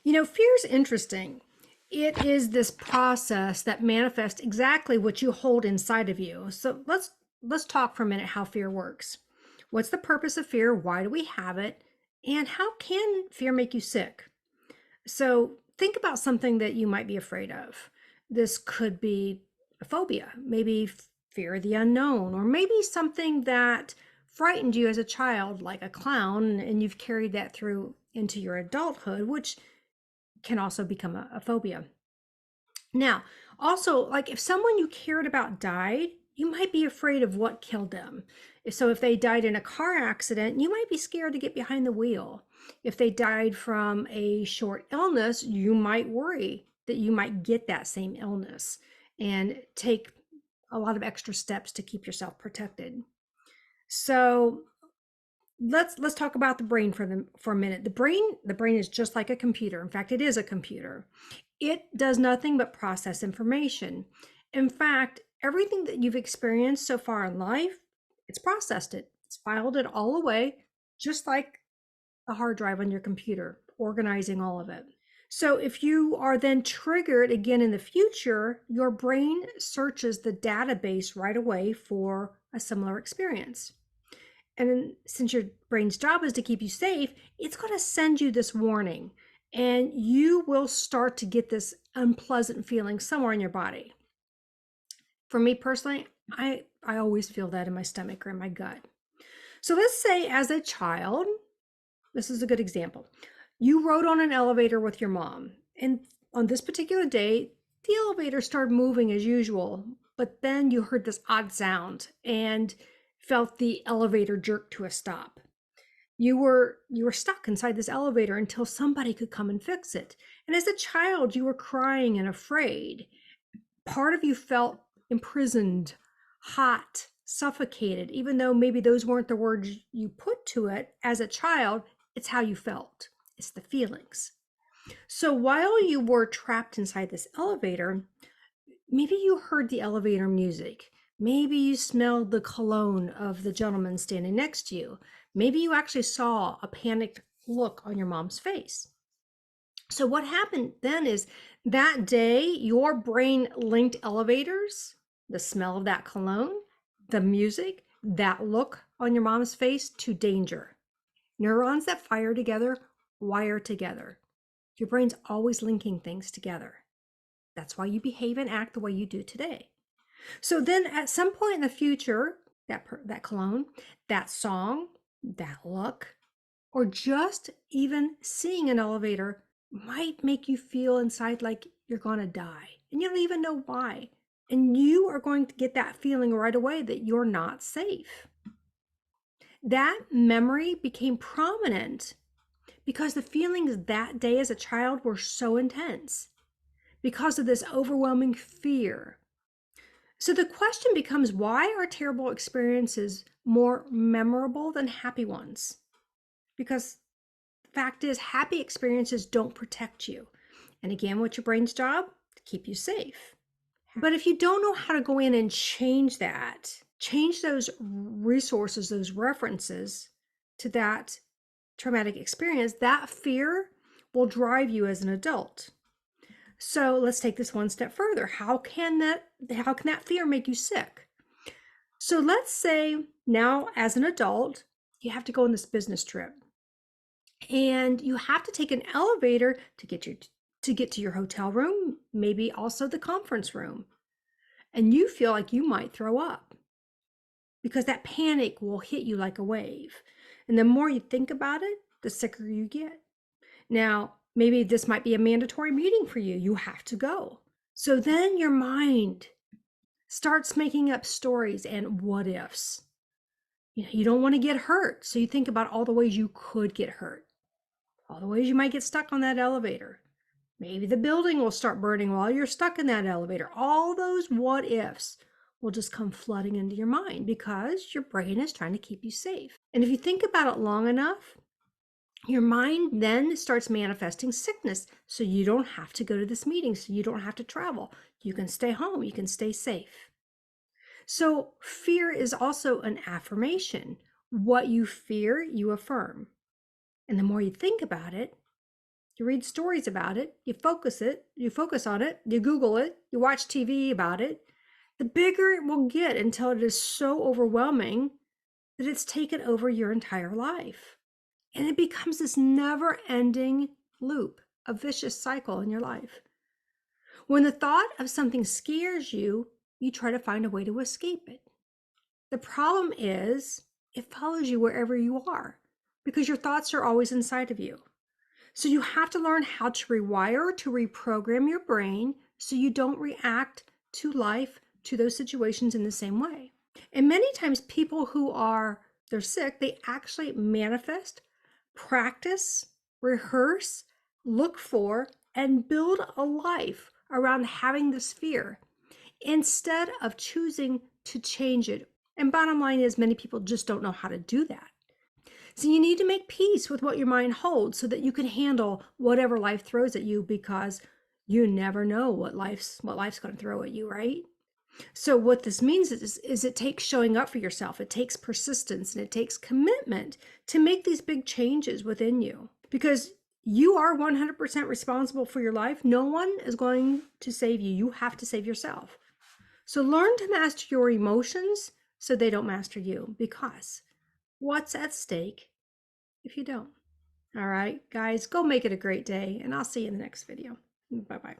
Fear is interesting. It is this process that manifests exactly what you hold inside of you. So let's talk for a minute how fear works. What's the purpose of fear? Why do we have it? And how can fear make you sick? So think about something that you might be afraid of. This could be a phobia, maybe fear of the unknown, or maybe something that frightened you as a child, like a clown, and you've carried that through into your adulthood, which can also become a phobia. Now, also, like if someone you cared about died, you might be afraid of what killed them. So if they died in a car accident, you might be scared to get behind the wheel. If they died from a short illness, you might worry that you might get that same illness and take a lot of extra steps to keep yourself protected. So let's talk about the brain for a minute. The brain is just like a computer. In fact, it is a computer. It does nothing but process information. In fact, everything that you've experienced so far in life, it's processed it. It's filed it all away, just like a hard drive on your computer, organizing all of it. So if you are then triggered again in the future, your brain searches the database right away for a similar experience. And since your brain's job is to keep you safe, it's going to send you this warning, and you will start to get this unpleasant feeling somewhere in your body. For me personally, I always feel that in my stomach or in my gut. So let's say as a child, this is a good example. You rode on an elevator with your mom, and on this particular day, the elevator started moving as usual, but then you heard this odd sound and felt the elevator jerk to a stop. You were stuck inside this elevator until somebody could come and fix it. And as a child, you were crying and afraid. Part of you felt imprisoned, hot, suffocated, even though maybe those weren't the words you put to it. As a child, it's how you felt. It's the feelings. So while you were trapped inside this elevator, maybe you heard the elevator music. Maybe you smelled the cologne of the gentleman standing next to you. Maybe you actually saw a panicked look on your mom's face. So what happened then is that day, your brain linked elevators, the smell of that cologne, the music, that look on your mom's face to danger. Neurons that fire together wire together. Your brain's always linking things together. That's why you behave and act the way you do today. So then at some point in the future, that cologne, that song, that look, or just even seeing an elevator might make you feel inside like you're going to die. And you don't even know why. And you are going to get that feeling right away that you're not safe. That memory became prominent because the feelings that day as a child were so intense because of this overwhelming fear. So the question becomes, why are terrible experiences more memorable than happy ones? Because the fact is, happy experiences don't protect you. And again, what's your brain's job? To keep you safe. But if you don't know how to go in and change that, change those resources, those references to that traumatic experience, that fear will drive you as an adult. So let's take this one step further. How can that fear make you sick? So let's say now as an adult, you have to go on this business trip. And you have to take an elevator to get to your hotel room, maybe also the conference room. And you feel like you might throw up because that panic will hit you like a wave. And the more you think about it, the sicker you get. Now, maybe this might be a mandatory meeting for you. You have to go. So then your mind starts making up stories and what ifs. You don't want to get hurt. So you think about all the ways you could get hurt, all the ways you might get stuck on that elevator. Maybe the building will start burning while you're stuck in that elevator. All those what ifs will just come flooding into your mind because your brain is trying to keep you safe. And if you think about it long enough, your mind then starts manifesting sickness. So you don't have to go to this meeting. So you don't have to travel. You can stay home. You can stay safe. So fear is also an affirmation. What you fear, you affirm. And the more you think about it, You read stories about it, you focus on it, you Google it, you watch TV about it. The bigger it will get until it is so overwhelming that it's taken over your entire life. And it becomes this never-ending loop, a vicious cycle in your life. When the thought of something scares you, you try to find a way to escape it. The problem is it follows you wherever you are because your thoughts are always inside of you. So you have to learn how to rewire, to reprogram your brain so you don't react to life, to those situations in the same way. And many times people they're sick, they actually manifest, practice, rehearse, look for, and build a life around having this fear instead of choosing to change it. And bottom line is many people just don't know how to do that. So you need to make peace with what your mind holds so that you can handle whatever life throws at you, because you never know what life's going to throw at you, right? So what this means is it takes showing up for yourself. It takes persistence and it takes commitment to make these big changes within you, because you are 100% responsible for your life. No one is going to save you. You have to save yourself. So learn to master your emotions so they don't master you, because what's at stake if you don't? All right, guys, go make it a great day, and I'll see you in the next video. Bye-bye.